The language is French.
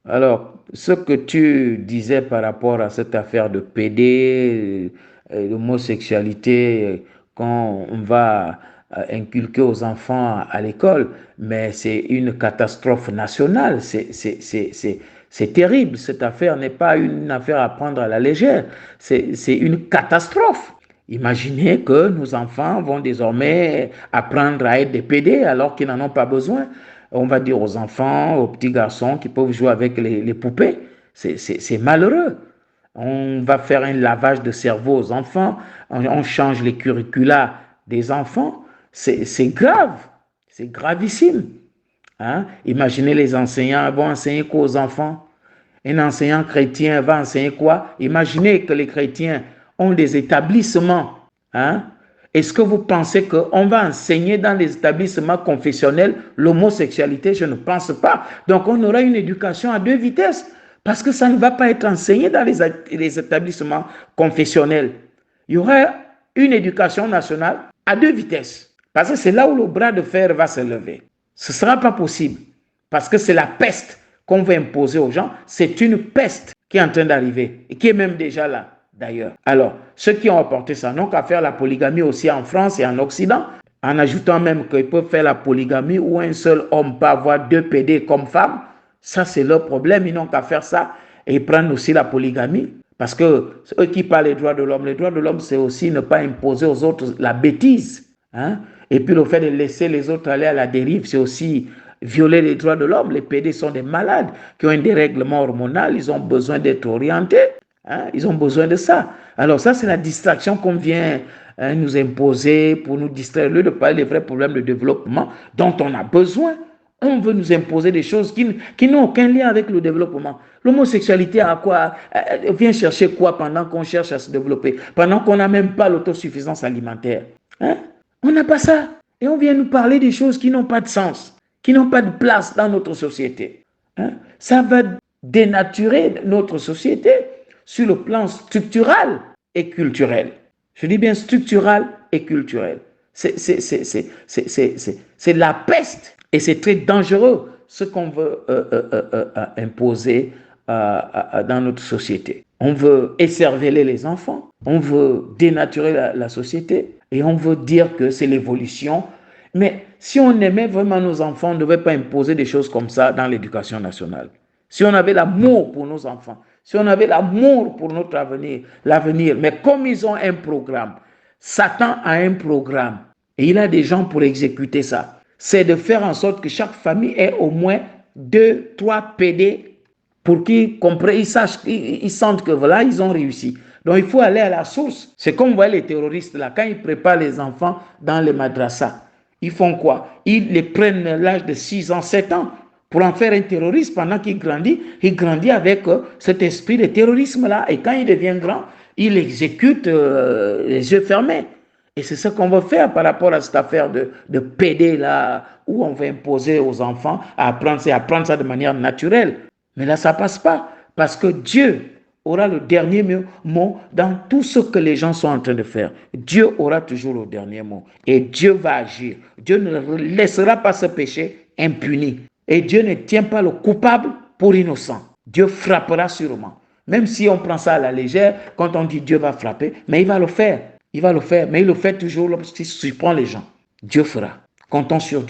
Alors, ce que tu disais par rapport à cette affaire de PD, d'homosexualité, quand on va inculquer aux enfants à l'école, mais c'est une catastrophe nationale. C'est terrible. Cette affaire n'est pas une affaire à prendre à la légère. C'est une catastrophe. Imaginez que nos enfants vont désormais apprendre à être des PD alors qu'ils n'en ont pas besoin. On va dire aux enfants, aux petits garçons qui peuvent jouer avec les poupées. C'est malheureux. On va faire un lavage de cerveau aux enfants, on change les curricula des enfants. C'est grave, c'est gravissime. Hein? Imaginez les enseignants vont enseigner quoi aux enfants? Un enseignant chrétien va enseigner quoi? Imaginez que les chrétiens ont des établissements. Hein? Est-ce que vous pensez qu'on va enseigner dans les établissements confessionnels l'homosexualité? Je ne pense pas. Donc on aura une éducation à deux vitesses parce que ça ne va pas être enseigné dans les établissements confessionnels. Il y aura une éducation nationale à deux vitesses parce que c'est là où le bras de fer va se lever. Ce ne sera pas possible parce que c'est la peste qu'on veut imposer aux gens. C'est une peste qui est en train d'arriver et qui est même déjà là d'ailleurs. Alors, ceux qui ont apporté ça n'ont qu'à faire la polygamie aussi en France et en Occident, en ajoutant même qu'ils peuvent faire la polygamie où un seul homme peut avoir deux PD comme femme. Ça, c'est leur problème. Ils n'ont qu'à faire ça et ils prennent aussi la polygamie. Parce que eux qui parlent des droits de l'homme, les droits de l'homme, c'est aussi ne pas imposer aux autres la bêtise. Hein? Et puis le fait de laisser les autres aller à la dérive, c'est aussi violer les droits de l'homme. Les PD sont des malades qui ont un dérèglement hormonal, ils ont besoin d'être orientés. Hein? Ils ont besoin de ça. Alors ça, c'est la distraction qu'on vient nous imposer pour nous distraire, au lieu de parler des vrais problèmes de développement dont on a besoin. On veut nous imposer des choses qui n'ont aucun lien avec le développement. L'homosexualité a quoi? Vient chercher quoi pendant qu'on cherche à se développer? Pendant qu'on n'a même pas l'autosuffisance alimentaire. Hein? On n'a pas ça. Et on vient nous parler des choses qui n'ont pas de sens, qui n'ont pas de place dans notre société. Hein? Ça va dénaturer notre société sur le plan structural et culturel. Je dis bien structural et culturel. C'est la peste et c'est très dangereux ce qu'on veut imposer dans notre société. On veut écerveler les enfants, on veut dénaturer la société et on veut dire que c'est l'évolution. Mais si on aimait vraiment nos enfants, on ne devait pas imposer des choses comme ça dans l'éducation nationale. Si on avait l'amour pour nos enfants, si on avait l'amour pour notre l'avenir, mais comme ils ont un programme, Satan a un programme et il a des gens pour exécuter ça. C'est de faire en sorte que chaque famille ait au moins 2, 3 PD pour qu'ils comprennent, ils sachent, ils sentent que voilà, ils ont réussi. Donc il faut aller à la source. C'est comme vous voyez les terroristes là, quand ils préparent les enfants dans les madrasas, ils font quoi? Ils les prennent à l'âge de 6 ans, 7 ans pour en faire un terroriste pendant qu'il grandit avec cet esprit de terrorisme-là. Et quand il devient grand, il exécute les yeux fermés. Et c'est ce qu'on va faire par rapport à cette affaire de PD-là, où on va imposer aux enfants à apprendre ça de manière naturelle. Mais là, ça ne passe pas, parce que Dieu aura le dernier mot dans tout ce que les gens sont en train de faire. Dieu aura toujours le dernier mot. Et Dieu va agir. Dieu ne laissera pas ce péché impuni. Et Dieu ne tient pas le coupable pour innocent. Dieu frappera sûrement. Même si on prend ça à la légère, quand on dit Dieu va frapper, mais il va le faire. Il va le faire, mais il le fait toujours lorsqu'il surprend les gens. Dieu fera. Comptons sur Dieu.